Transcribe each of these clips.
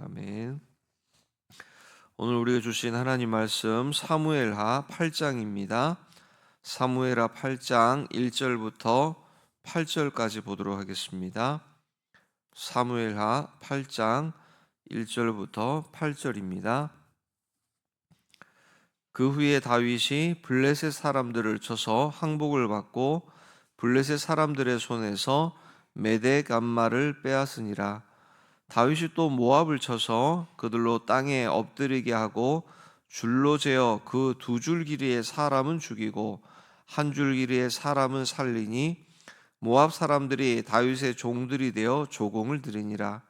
아멘. 오늘 우리가 주신 하나님 말씀 사무엘하 8장입니다. 사무엘하 8장 1절부터 8절까지 보도록 하겠습니다. 사무엘하 8장 1절부터 8절입니다. 그 후에 다윗이 블레셋 사람들을 쳐서 항복을 받고 블레셋 사람들의 손에서 메덱 암마를 빼앗으니라. 다윗이 또 모압을 쳐서 그들로 땅에 엎드리게 하고 줄로 재어 그 두 줄 길이의 사람은 죽이고 한 줄 길이의 사람은 살리니 모압 사람들이 다윗의 종들이 되어 조공을 드리니라.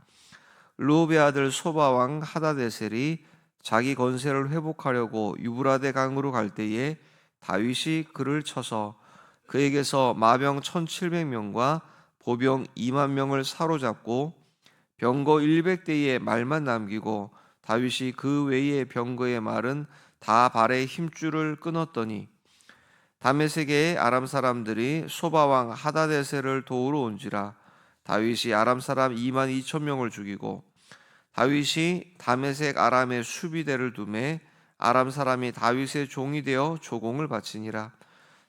르홉의 아들 소바 왕 하다데셀이 자기 건세를 회복하려고 유브라데 강으로 갈 때에 다윗이 그를 쳐서 그에게서 마병 1700명과 보병 2만 명을 사로잡고 병거 100대의 말만 남기고 다윗이 그 외의 병거의 말은 다 발의 힘줄을 끊었더니 다메섹의 아람 사람들이 소바왕 하다데셀을 도우러 온지라. 다윗이 아람 사람 2만 2천 명을 죽이고 다윗이 다메섹 아람의 수비대를 두매 아람 사람이 다윗의 종이 되어 조공을 바치니라.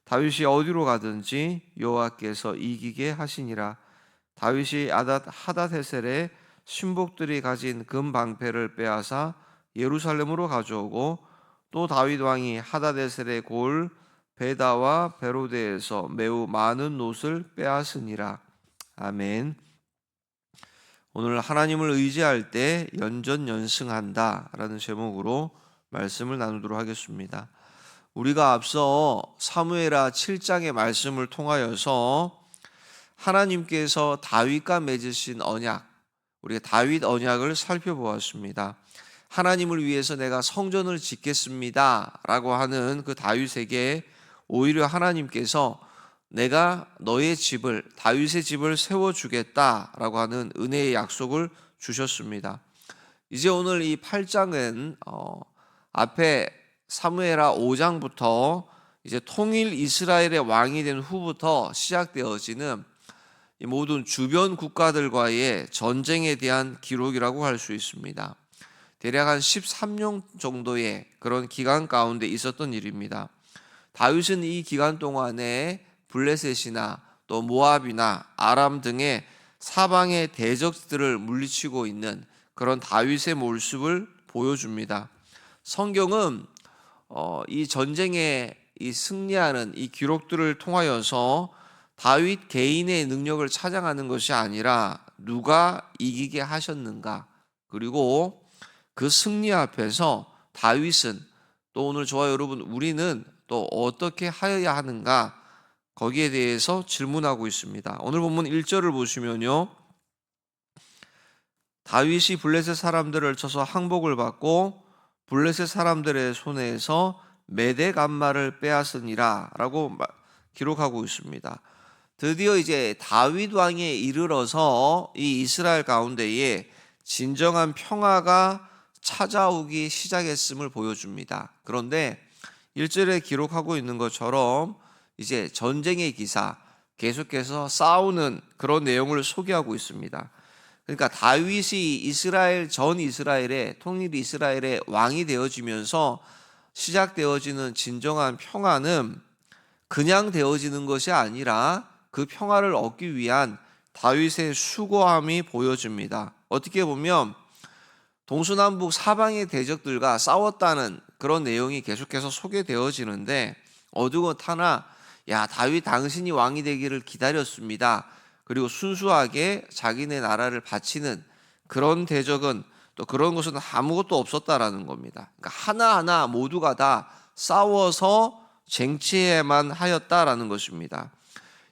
다윗이 어디로 가든지 여호와께서 이기게 하시니라. 다윗이 하닷헤셀의 신복들이 가진 금 방패를 빼앗아 예루살렘으로 가져오고 또 다윗 왕이 하닷헤셀의 골 베다와 베로데에서 매우 많은 놋을 빼앗으니라. 아멘. 오늘 하나님을 의지할 때 연전연승한다 라는 제목으로 말씀을 나누도록 하겠습니다. 우리가 앞서 사무엘하 7장의 말씀을 통하여서 하나님께서 다윗과 맺으신 언약, 우리가 다윗 언약을 살펴보았습니다. 하나님을 위해서 내가 성전을 짓겠습니다 라고 하는 그 다윗에게 오히려 하나님께서 내가 너의 집을, 다윗의 집을 세워주겠다라고 하는 은혜의 약속을 주셨습니다. 이제 오늘 이 8장은 앞에 사무엘하 5장부터 이제 통일 이스라엘의 왕이 된 후부터 시작되어지는 이 모든 주변 국가들과의 전쟁에 대한 기록이라고 할 수 있습니다. 대략 한 13년 정도의 그런 기간 가운데 있었던 일입니다. 다윗은 이 기간 동안에 블레셋이나 또 모압이나 아람 등의 사방의 대적들을 물리치고 있는 그런 다윗의 모습을 보여줍니다. 성경은 이 전쟁에 이 승리하는 이 기록들을 통하여서 다윗 개인의 능력을 찬양하는 것이 아니라 누가 이기게 하셨는가, 그리고 그 승리 앞에서 다윗은 또 오늘 저와 여러분 우리는 또 어떻게 하여야 하는가, 거기에 대해서 질문하고 있습니다. 오늘 본문 1절을 보시면요, 다윗이 블레셋 사람들을 쳐서 항복을 받고 블레셋 사람들의 손에서 메덱 암마를 빼앗으니라 라고 기록하고 있습니다. 드디어 이제 다윗 왕에 이르러서 이 이스라엘 가운데에 진정한 평화가 찾아오기 시작했음을 보여줍니다. 그런데 1절에 기록하고 있는 것처럼 이제 전쟁의 기사, 계속해서 싸우는 그런 내용을 소개하고 있습니다. 그러니까 다윗이 이스라엘 전 이스라엘의 통일 이스라엘의 왕이 되어지면서 시작되어지는 진정한 평화는 그냥 되어지는 것이 아니라 그 평화를 얻기 위한 다윗의 수고함이 보여집니다. 어떻게 보면 동서남북 사방의 대적들과 싸웠다는 그런 내용이 계속해서 소개되어지는데 어두것 하나, 야, 다윗 당신이 왕이 되기를 기다렸습니다. 그리고 순수하게 자기네 나라를 바치는 그런 대적은, 또 그런 것은 아무것도 없었다라는 겁니다. 그러니까 하나하나 모두가 다 싸워서 쟁취해야만 하였다라는 것입니다.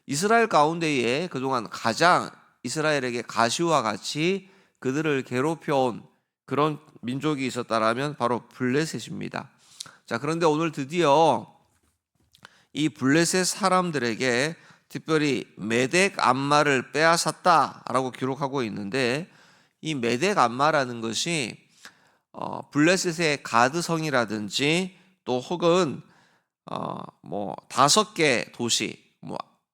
이스라엘 가운데에 그동안 가장 이스라엘에게 가시와 같이 그들을 괴롭혀온 그런 민족이 있었다라면 바로 블레셋입니다. 자, 그런데 오늘 드디어 이 블레셋 사람들에게 특별히 메덱 암마를 빼앗았다라고 기록하고 있는데, 이 메덱 암마라는 것이 블레셋의 가드성이라든지 또 혹은 5개 도시,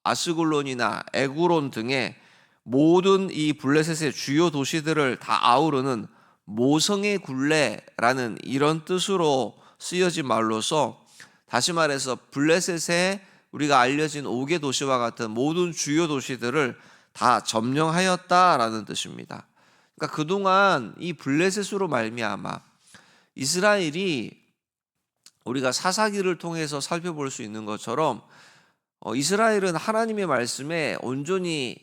아스글론이나 에구론 등의 모든 이 블레셋의 주요 도시들을 다 아우르는 모성의 굴레라는 이런 뜻으로 쓰여진 말로서, 다시 말해서 블레셋의 우리가 알려진 5개 도시와 같은 모든 주요 도시들을 다 점령하였다라는 뜻입니다. 그러니까 그동안 이 블레셋으로 말미암아 이스라엘이, 우리가 사사기를 통해서 살펴볼 수 있는 것처럼 이스라엘은 하나님의 말씀에 온전히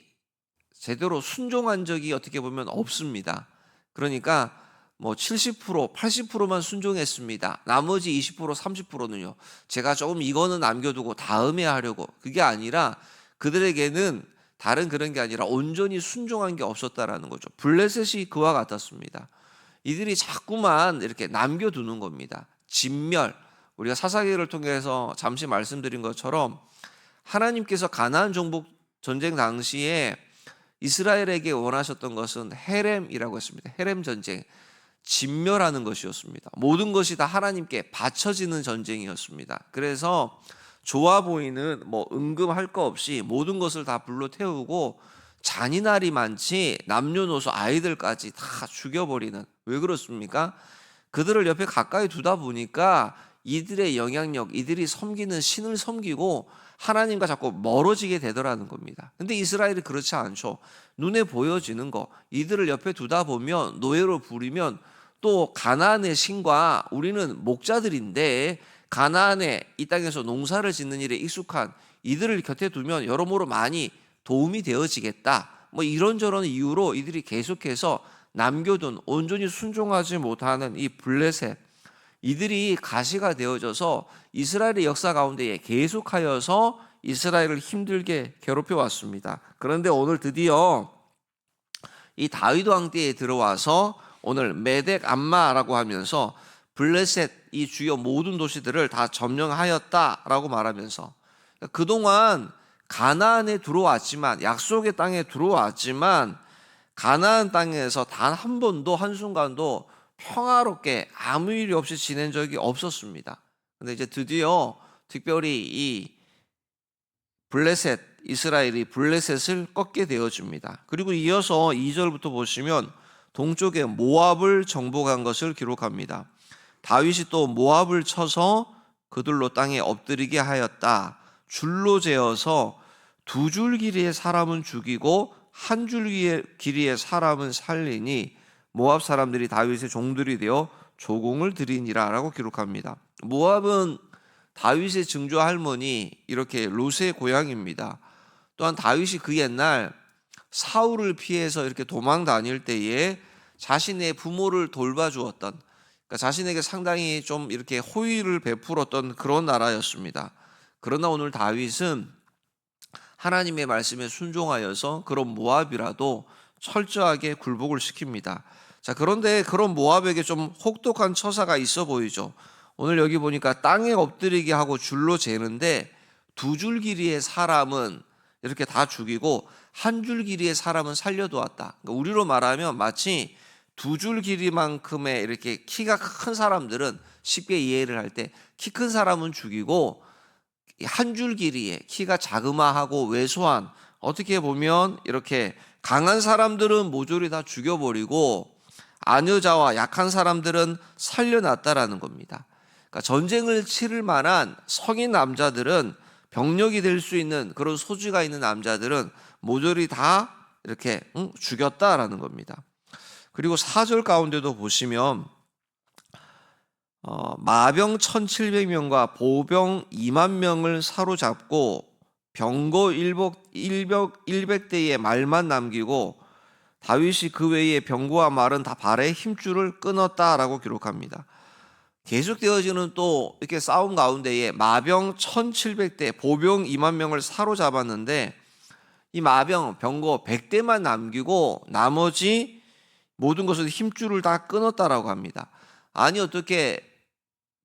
제대로 순종한 적이 어떻게 보면 없습니다. 그러니까 뭐 70%, 80%만 순종했습니다. 나머지 20%, 30%는요. 제가 조금 이거는 남겨두고 다음에 하려고. 그게 아니라 그들에게는 다른 그런 게 아니라 온전히 순종한 게 없었다라는 거죠. 블레셋이 그와 같았습니다. 이들이 자꾸만 이렇게 남겨두는 겁니다. 진멸. 우리가 사사기를 통해서 잠시 말씀드린 것처럼 하나님께서 가나안 정복 전쟁 당시에 이스라엘에게 원하셨던 것은 헤렘이라고 했습니다. 헤렘 전쟁, 진멸하는 것이었습니다. 모든 것이 다 하나님께 바쳐지는 전쟁이었습니다. 그래서 좋아 보이는 뭐 은금할 거 없이 모든 것을 다 불로 태우고 잔인할이 많지 남녀노소 아이들까지 다 죽여버리는. 왜 그렇습니까? 그들을 옆에 가까이 두다 보니까 이들의 영향력, 이들이 섬기는 신을 섬기고 하나님과 자꾸 멀어지게 되더라는 겁니다. 근데 이스라엘이 그렇지 않죠. 눈에 보여지는 거, 이들을 옆에 두다 보면, 노예로 부리면 또 가나안의 신과, 우리는 목자들인데 가나안의 이 땅에서 농사를 짓는 일에 익숙한 이들을 곁에 두면 여러모로 많이 도움이 되어지겠다, 뭐 이런저런 이유로 이들이 계속해서 남겨둔, 온전히 순종하지 못하는 이 블레셋, 이들이 가시가 되어져서 이스라엘의 역사 가운데에 계속하여서 이스라엘을 힘들게 괴롭혀 왔습니다. 그런데 오늘 드디어 이 다윗 왕 때에 들어와서 오늘 메덱 암마라고 하면서 블레셋, 이 주요 모든 도시들을 다 점령하였다라고 말하면서, 그동안 가나안에 들어왔지만, 약속의 땅에 들어왔지만 가나안 땅에서 단 한 번도, 한순간도 평화롭게 아무 일이 없이 지낸 적이 없었습니다. 근데 이제 드디어 특별히 이 블레셋, 이스라엘이 블레셋을 꺾게 되어집니다. 그리고 이어서 2절부터 보시면 동쪽에 모압을 정복한 것을 기록합니다. 다윗이 또 모압을 쳐서 그들로 땅에 엎드리게 하였다. 줄로 재어서 2줄 길이의 사람은 죽이고 1줄 길이의 사람은 살리니 모압 사람들이 다윗의 종들이 되어 조공을 드리니라 라고 기록합니다. 모압은 다윗의 증조 할머니, 이렇게 롯의 고향입니다. 또한 다윗이 그 옛날 사울을 피해서 이렇게 도망 다닐 때에 자신의 부모를 돌봐주었던, 그러니까 자신에게 상당히 좀 이렇게 호의를 베풀었던 그런 나라였습니다. 그러나 오늘 다윗은 하나님의 말씀에 순종하여서 그런 모압이라도 철저하게 굴복을 시킵니다. 자, 그런데 그런 모압에게 좀 혹독한 처사가 있어 보이죠. 오늘 여기 보니까 땅에 엎드리게 하고 줄로 재는데 2줄 길이의 사람은 이렇게 다 죽이고 1줄 길이의 사람은 살려두었다. 그러니까 우리로 말하면 마치 2줄 길이만큼의 이렇게 키가 큰 사람들은 쉽게 이해를 할 때 키 큰 사람은 죽이고 1줄 길이의 키가 자그마하고 왜소한, 어떻게 보면 이렇게 강한 사람들은 모조리 다 죽여버리고 아녀자와 약한 사람들은 살려놨다라는 겁니다. 그러니까 전쟁을 치를 만한 성인 남자들은, 병력이 될 수 있는 그런 소지가 있는 남자들은 모조리 다 이렇게 죽였다라는 겁니다. 그리고 4절 가운데도 보시면 마병 1700명과 보병 2만 명을 사로잡고 병거 100대의 말만 남기고 다윗이 그 외에 병거와 말은 다 발의 힘줄을 끊었다라고 기록합니다. 계속되어지는 또 이렇게 싸움 가운데에 마병 1700대, 보병 2만 명을 사로잡았는데 이 마병, 병거 100대만 남기고 나머지 모든 것을 힘줄을 다 끊었다라고 합니다. 아니, 어떻게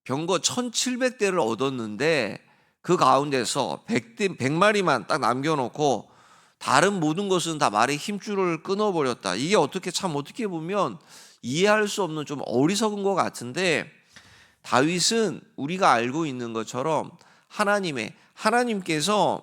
병거 1700대를 얻었는데 그 가운데서 100마리만 딱 남겨놓고 다른 모든 것은 다 말의 힘줄을 끊어버렸다. 이게 어떻게 보면 이해할 수 없는 좀 어리석은 것 같은데, 다윗은 우리가 알고 있는 것처럼 하나님께서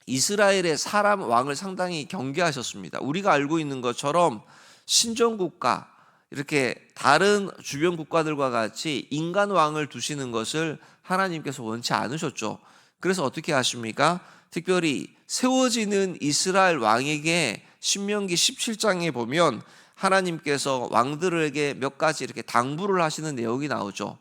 이스라엘의 사람 왕을 상당히 경계하셨습니다. 우리가 알고 있는 것처럼 신정국가, 이렇게 다른 주변 국가들과 같이 인간 왕을 두시는 것을 하나님께서 원치 않으셨죠. 그래서 어떻게 하십니까? 특별히 세워지는 이스라엘 왕에게 신명기 17장에 보면 하나님께서 왕들에게 몇 가지 이렇게 당부를 하시는 내용이 나오죠.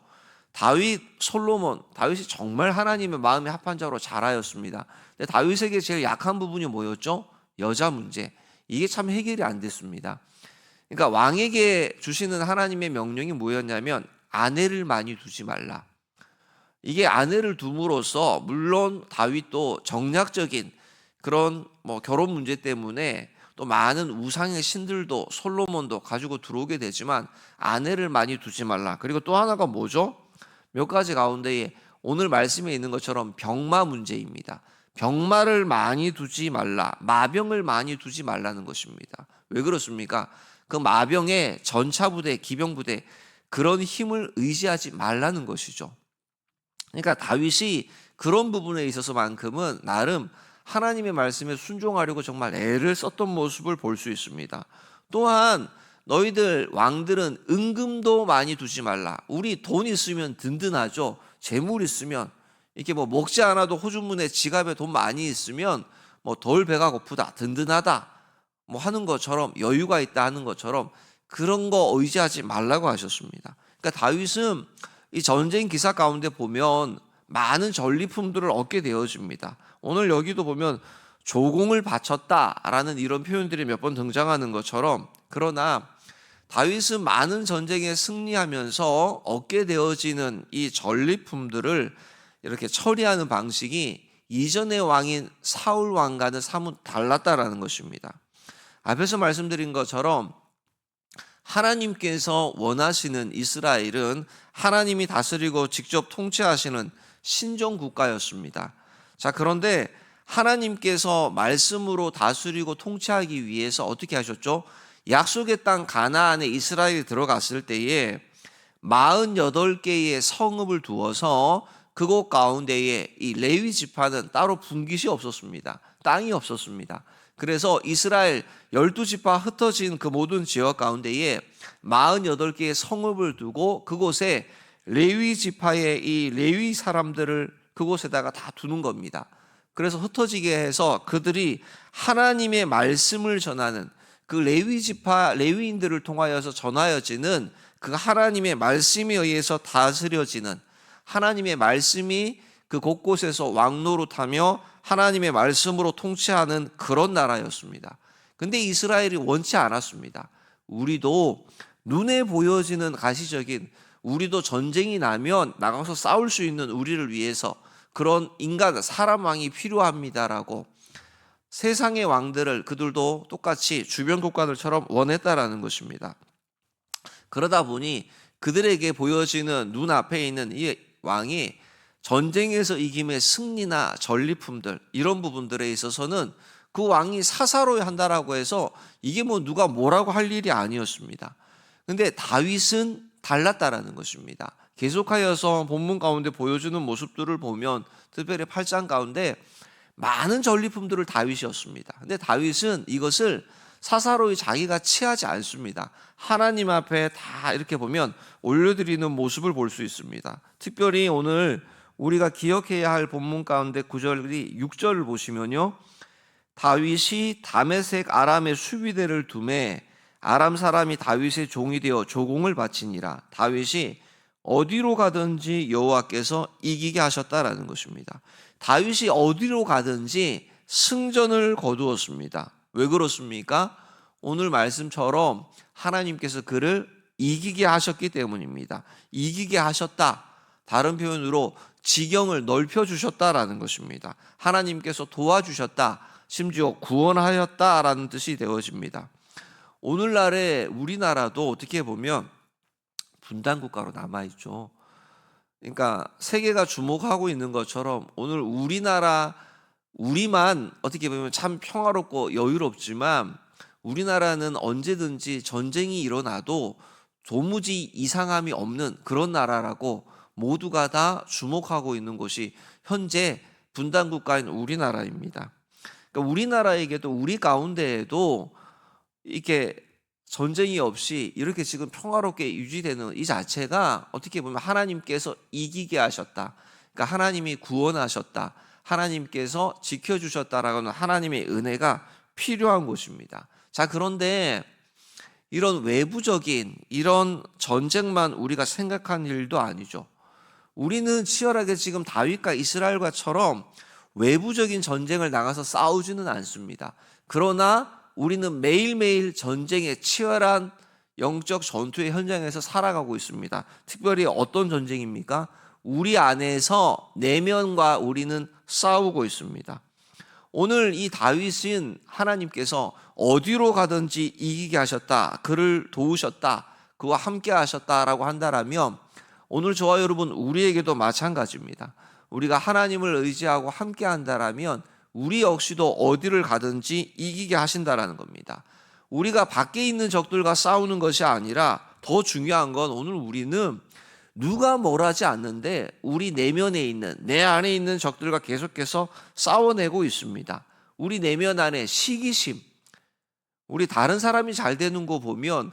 다윗, 솔로몬, 다윗이 정말 하나님의 마음에 합한 자로 자라였습니다. 근데 다윗에게 제일 약한 부분이 뭐였죠? 여자 문제. 이게 참 해결이 안 됐습니다. 그러니까 왕에게 주시는 하나님의 명령이 뭐였냐면 아내를 많이 두지 말라. 이게 아내를 둠으로써 물론 다윗도 정략적인 그런 결혼 문제 때문에 또 많은 우상의 신들도 솔로몬도 가지고 들어오게 되지만 아내를 많이 두지 말라. 그리고 또 하나가 뭐죠? 몇 가지 가운데에 오늘 말씀에 있는 것처럼 병마 문제입니다. 병마를 많이 두지 말라. 마병을 많이 두지 말라는 것입니다. 왜 그렇습니까? 그 마병의 전차부대, 기병부대 그런 힘을 의지하지 말라는 것이죠. 그러니까 다윗이 그런 부분에 있어서만큼은 나름 하나님의 말씀에 순종하려고 정말 애를 썼던 모습을 볼 수 있습니다. 또한 너희들 왕들은 은금도 많이 두지 말라. 우리 돈 있으면 든든하죠. 재물 있으면 이렇게 먹지 않아도 호주머니에 지갑에 돈 많이 있으면 덜 배가 고프다, 든든하다 하는 것처럼 여유가 있다 하는 것처럼 그런 거 의지하지 말라고 하셨습니다. 그러니까 다윗은 이 전쟁 기사 가운데 보면 많은 전리품들을 얻게 되어집니다. 오늘 여기도 보면 조공을 바쳤다라는 이런 표현들이 몇 번 등장하는 것처럼 그러나 다윗은 많은 전쟁에 승리하면서 얻게 되어지는 이 전리품들을 이렇게 처리하는 방식이 이전의 왕인 사울 왕과는 사뭇 달랐다라는 것입니다. 앞에서 말씀드린 것처럼 하나님께서 원하시는 이스라엘은 하나님이 다스리고 직접 통치하시는 신정 국가였습니다. 자, 그런데 하나님께서 말씀으로 다스리고 통치하기 위해서 어떻게 하셨죠? 약속의 땅 가나안에 이스라엘이 들어갔을 때에 48개의 성읍을 두어서 그곳 가운데에 이 레위 지파는 따로 분깃이 없었습니다. 땅이 없었습니다. 그래서 이스라엘 12지파 흩어진 그 모든 지역 가운데에 48개의 성읍을 두고 그곳에 레위 지파의 이 레위 사람들을 그곳에다가 다 두는 겁니다. 그래서 흩어지게 해서 그들이 하나님의 말씀을 전하는 그 레위 지파 레위인들을 통하여서 전하여지는 그 하나님의 말씀에 의해서 다스려지는 하나님의 말씀이 그 곳곳에서 왕노릇하며 하나님의 말씀으로 통치하는 그런 나라였습니다. 근데 이스라엘이 원치 않았습니다. 우리도 눈에 보여지는 가시적인 우리도 전쟁이 나면 나가서 싸울 수 있는 우리를 위해서 그런 인간 사람 왕이 필요합니다라고 세상의 왕들을 그들도 똑같이 주변 국가들처럼 원했다라는 것입니다. 그러다 보니 그들에게 보여지는 눈앞에 있는 이 왕이 전쟁에서 이김의 승리나 전리품들 이런 부분들에 있어서는 그 왕이 사사로이 한다라고 해서 이게 누가 뭐라고 할 일이 아니었습니다. 근데 다윗은 달랐다라는 것입니다. 계속하여서 본문 가운데 보여주는 모습들을 보면 특별히 8장 가운데 많은 전리품들을 다윗이었습니다. 근데 다윗은 이것을 사사로이 자기가 취하지 않습니다. 하나님 앞에 다 이렇게 보면 올려드리는 모습을 볼 수 있습니다. 특별히 오늘 우리가 기억해야 할 본문 가운데 9절이 6절을 보시면요. 다윗이 다메섹 아람의 수비대를 두매 아람 사람이 다윗의 종이 되어 조공을 바치니라. 다윗이 어디로 가든지 여호와께서 이기게 하셨다라는 것입니다. 다윗이 어디로 가든지 승전을 거두었습니다. 왜 그렇습니까? 오늘 말씀처럼 하나님께서 그를 이기게 하셨기 때문입니다. 이기게 하셨다. 다른 표현으로 지경을 넓혀주셨다라는 것입니다. 하나님께서 도와주셨다. 심지어 구원하였다라는 뜻이 되어집니다. 오늘날의 우리나라도 어떻게 보면 분단국가로 남아있죠. 그러니까 세계가 주목하고 있는 것처럼 오늘 우리만 어떻게 보면 참 평화롭고 여유롭지만 우리나라는 언제든지 전쟁이 일어나도 도무지 이상함이 없는 그런 나라라고 모두가 다 주목하고 있는 곳이 현재 분단국가인 우리나라입니다. 그러니까 우리나라에게도 우리 가운데에도 이렇게 전쟁이 없이 이렇게 지금 평화롭게 유지되는 이 자체가 어떻게 보면 하나님께서 이기게 하셨다. 그러니까 하나님이 구원하셨다. 하나님께서 지켜주셨다라는 하나님의 은혜가 필요한 것입니다. 자, 그런데 이런 외부적인 이런 전쟁만 우리가 생각한 일도 아니죠. 우리는 치열하게 지금 다윗과 이스라엘과처럼 외부적인 전쟁을 나가서 싸우지는 않습니다. 그러나 우리는 매일매일 전쟁의 치열한 영적 전투의 현장에서 살아가고 있습니다. 특별히 어떤 전쟁입니까? 우리 안에서 내면과 우리는 싸우고 있습니다. 오늘 이 다윗은 하나님께서 어디로 가든지 이기게 하셨다, 그를 도우셨다, 그와 함께 하셨다라고 한다라면 오늘 저와 여러분 우리에게도 마찬가지입니다. 우리가 하나님을 의지하고 함께 한다라면 우리 역시도 어디를 가든지 이기게 하신다라는 겁니다. 우리가 밖에 있는 적들과 싸우는 것이 아니라 더 중요한 건 오늘 우리는 누가 뭘 하지 않는데 우리 내면에 있는, 내 안에 있는 적들과 계속해서 싸워내고 있습니다. 우리 내면 안에 시기심, 우리 다른 사람이 잘 되는 거 보면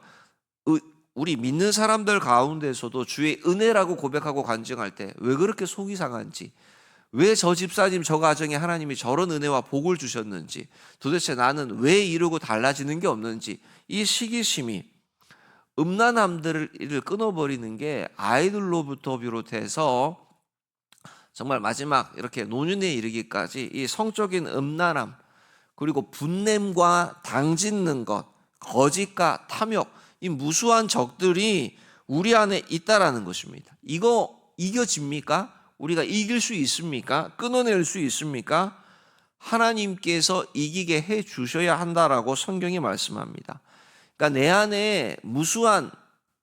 우리 믿는 사람들 가운데서도 주의 은혜라고 고백하고 간증할 때 왜 그렇게 속이 상한지, 왜 저 집사님 저 가정에 하나님이 저런 은혜와 복을 주셨는지, 도대체 나는 왜 이러고 달라지는 게 없는지, 이 시기심이 음란함들을 끊어버리는 게 아이들로부터 비롯해서 정말 마지막 이렇게 노년에 이르기까지 이 성적인 음란함, 그리고 분냄과 당짓는 것, 거짓과 탐욕, 이 무수한 적들이 우리 안에 있다라는 것입니다. 이거 이겨집니까? 우리가 이길 수 있습니까? 끊어낼 수 있습니까? 하나님께서 이기게 해 주셔야 한다라고 성경이 말씀합니다. 그러니까 내 안에 무수한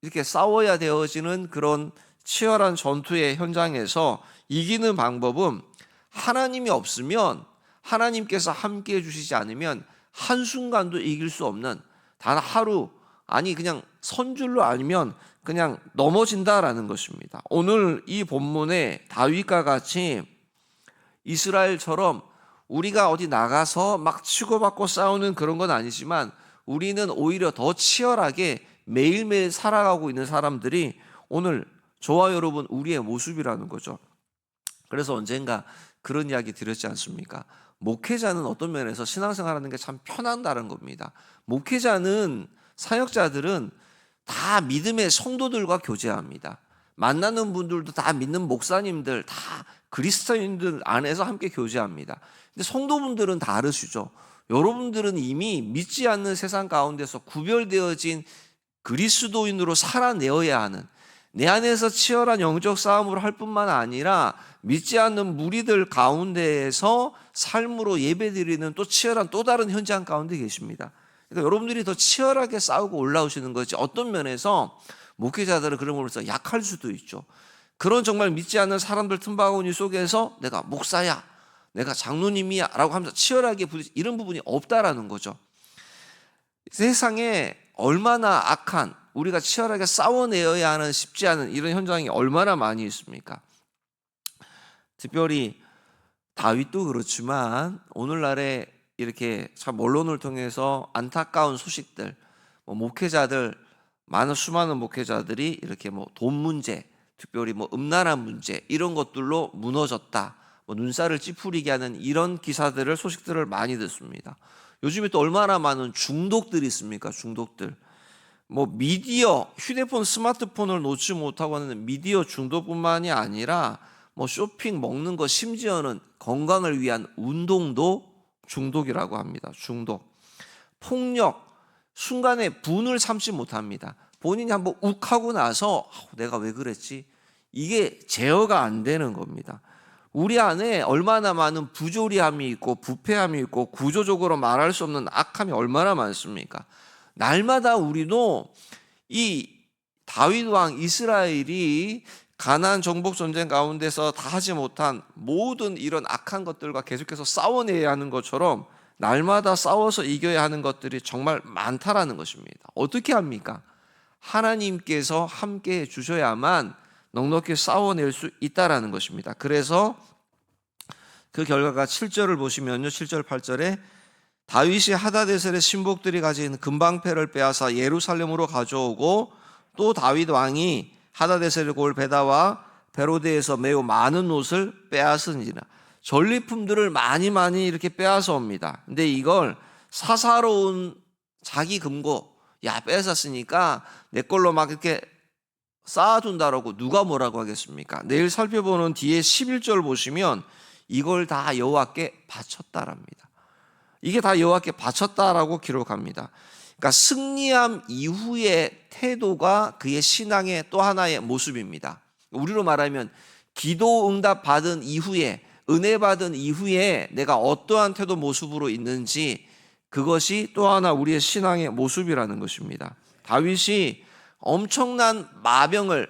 이렇게 싸워야 되어지는 그런 치열한 전투의 현장에서 이기는 방법은 하나님이 없으면, 하나님께서 함께 해주시지 않으면 한순간도 이길 수 없는, 단 하루, 아니 그냥 선줄로 아니면 그냥 넘어진다라는 것입니다. 오늘 이 본문에 다윗과 같이 이스라엘처럼 우리가 어디 나가서 막 치고받고 싸우는 그런 건 아니지만 우리는 오히려 더 치열하게 매일매일 살아가고 있는 사람들이 오늘 저와 여러분 우리의 모습이라는 거죠. 그래서 언젠가 그런 이야기 드렸지 않습니까? 목회자는 어떤 면에서 신앙생활하는 게 참 편한다는 겁니다. 목회자는, 사역자들은 다 믿음의 성도들과 교제합니다. 만나는 분들도 다 믿는 목사님들, 다 그리스도인들 안에서 함께 교제합니다. 근데 성도분들은 다르시죠. 여러분들은 이미 믿지 않는 세상 가운데서 구별되어진 그리스도인으로 살아내어야 하는, 내 안에서 치열한 영적 싸움을 할 뿐만 아니라 믿지 않는 무리들 가운데에서 삶으로 예배드리는 또 치열한 또 다른 현장 가운데 계십니다. 그러니까 여러분들이 더 치열하게 싸우고 올라오시는 거지, 어떤 면에서 목회자들은 그런 걸로서 약할 수도 있죠. 그런 정말 믿지 않는 사람들 틈바구니 속에서 내가 목사야, 내가 장로님이야 라고 하면서 치열하게 부딪히는 이런 부분이 없다라는 거죠. 세상에 얼마나 악한, 우리가 치열하게 싸워내어야 하는 쉽지 않은 이런 현장이 얼마나 많이 있습니까? 특별히 다윗도 그렇지만 오늘날에 이렇게 참 언론을 통해서 안타까운 소식들, 목회자들, 수많은 목회자들이 이렇게 돈 문제, 특별히 음란한 문제 이런 것들로 무너졌다, 눈살을 찌푸리게 하는 이런 기사들을, 소식들을 많이 듣습니다. 요즘에 또 얼마나 많은 중독들이 있습니까? 중독들. 미디어, 휴대폰, 스마트폰을 놓지 못하고 하는 미디어 중독뿐만이 아니라 쇼핑, 먹는 것, 심지어는 건강을 위한 운동도 중독이라고 합니다. 중독. 폭력, 순간에 분을 참지 못합니다. 본인이 한번 욱하고 나서 내가 왜 그랬지? 이게 제어가 안 되는 겁니다. 우리 안에 얼마나 많은 부조리함이 있고 부패함이 있고 구조적으로 말할 수 없는 악함이 얼마나 많습니까? 날마다 우리도 이 다윗 왕 이스라엘이 가나안 정복 전쟁 가운데서 다 하지 못한 모든 이런 악한 것들과 계속해서 싸워내야 하는 것처럼 날마다 싸워서 이겨야 하는 것들이 정말 많다라는 것입니다. 어떻게 합니까? 하나님께서 함께 해주셔야만 넉넉히 싸워낼 수 있다라는 것입니다. 그래서 그 결과가 7절을 보시면요, 7절 8절에 다윗이 하다데셀의 신복들이 가진 금방패를 빼앗아 예루살렘으로 가져오고, 또 다윗 왕이 하다데셀의 골 베다와 베로데에서 매우 많은 옷을 빼앗으니라. 전리품들을 많이 이렇게 빼앗아 옵니다. 근데 이걸 사사로운 자기 금고, 야 뺏었으니까 내 걸로 막 이렇게 쌓아둔다라고 누가 뭐라고 하겠습니까? 내일 살펴보는 뒤에 11절 보시면 이걸 다 여호와께 바쳤다랍니다. 이게 다 여호와께 바쳤다라고 기록합니다. 그러니까 승리함 이후의 태도가 그의 신앙의 또 하나의 모습입니다. 우리로 말하면 기도 응답 받은 이후에, 은혜 받은 이후에 내가 어떠한 태도 모습으로 있는지, 그것이 또 하나 우리의 신앙의 모습이라는 것입니다. 다윗이 엄청난 마병을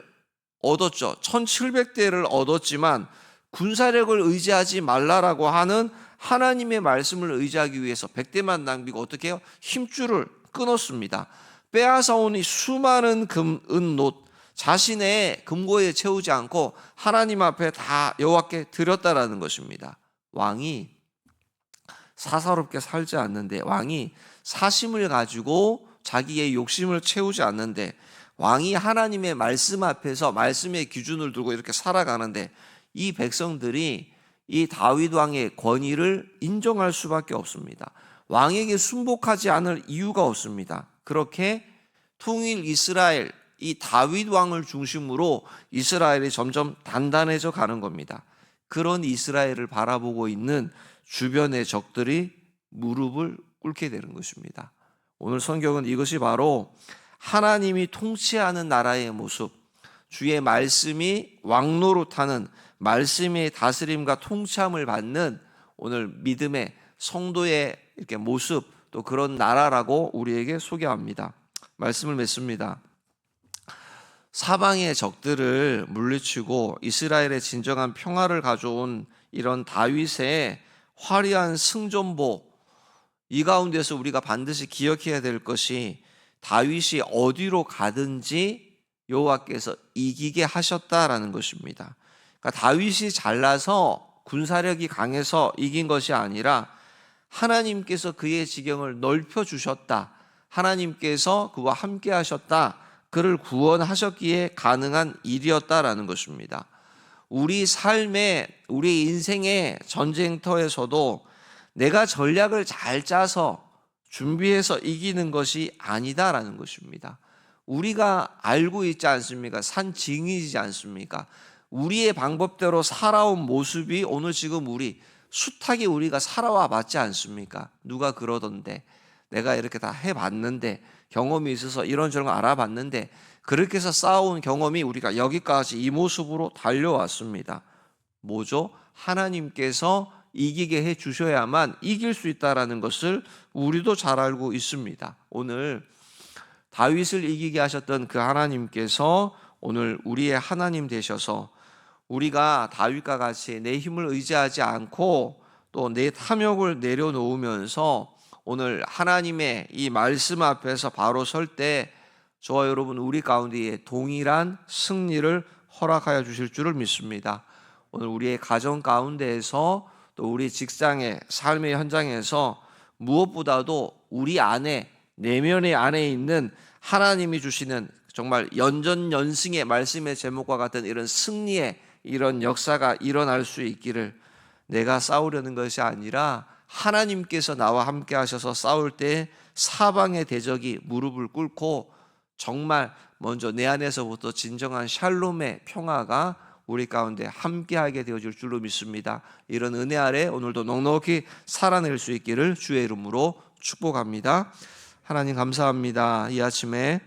얻었죠. 1700대를 얻었지만 군사력을 의지하지 말라라고 하는 하나님의 말씀을 의지하기 위해서 100대만 낭비고 어떻게 해요? 힘줄을 끊었습니다. 빼앗아온 이 수많은 금, 은, 놋 자신의 금고에 채우지 않고 하나님 앞에 다 여호와께 드렸다라는 것입니다. 왕이 사사롭게 살지 않는데, 왕이 사심을 가지고 자기의 욕심을 채우지 않는데, 왕이 하나님의 말씀 앞에서 말씀의 기준을 두고 이렇게 살아가는데, 이 백성들이 이 다윗 왕의 권위를 인정할 수밖에 없습니다. 왕에게 순복하지 않을 이유가 없습니다. 그렇게 통일 이스라엘, 이 다윗 왕을 중심으로 이스라엘이 점점 단단해져 가는 겁니다. 그런 이스라엘을 바라보고 있는 주변의 적들이 무릎을 꿇게 되는 것입니다. 오늘 성경은 이것이 바로 하나님이 통치하는 나라의 모습, 주의 말씀이 왕노릇하는, 말씀의 다스림과 통치함을 받는 오늘 믿음의 성도의 이렇게 모습, 또 그런 나라라고 우리에게 소개합니다. 말씀을 맺습니다. 사방의 적들을 물리치고 이스라엘의 진정한 평화를 가져온 이런 다윗의 화려한 승전보, 이 가운데서 우리가 반드시 기억해야 될 것이, 다윗이 어디로 가든지 여호와께서 이기게 하셨다라는 것입니다. 그러니까 다윗이 잘나서 군사력이 강해서 이긴 것이 아니라 하나님께서 그의 지경을 넓혀 주셨다, 하나님께서 그와 함께 하셨다, 그를 구원하셨기에 가능한 일이었다라는 것입니다. 우리 삶의, 우리 인생의 전쟁터에서도 내가 전략을 잘 짜서 준비해서 이기는 것이 아니다라는 것입니다. 우리가 알고 있지 않습니까? 산 증이지 않습니까? 우리의 방법대로 살아온 모습이 오늘 지금 우리 숱하게 우리가 살아와 봤지 않습니까? 누가 그러던데, 내가 이렇게 다 해봤는데, 경험이 있어서 이런저런 거 알아봤는데, 그렇게 해서 쌓아온 경험이 우리가 여기까지 이 모습으로 달려왔습니다. 뭐죠? 하나님께서 이기게 해 주셔야만 이길 수 있다는 것을 우리도 잘 알고 있습니다. 오늘 다윗을 이기게 하셨던 그 하나님께서 오늘 우리의 하나님 되셔서, 우리가 다윗과 같이 내 힘을 의지하지 않고 또 내 탐욕을 내려놓으면서 오늘 하나님의 이 말씀 앞에서 바로 설 때 저와 여러분 우리 가운데에 동일한 승리를 허락하여 주실 줄을 믿습니다. 오늘 우리의 가정 가운데에서, 또 우리 직장의 삶의 현장에서 무엇보다도 우리 안에, 내면의 안에 있는 하나님이 주시는 정말 연전연승의 말씀의 제목과 같은 이런 승리의 이런 역사가 일어날 수 있기를, 내가 싸우려는 것이 아니라 하나님께서 나와 함께 하셔서 싸울 때 사방의 대적이 무릎을 꿇고 정말 먼저 내 안에서부터 진정한 샬롬의 평화가 우리 가운데 함께하게 되어질 줄로 믿습니다. 이런 은혜 아래 오늘도 넉넉히 살아낼 수 있기를 주의 이름으로 축복합니다. 하나님 감사합니다. 이 아침에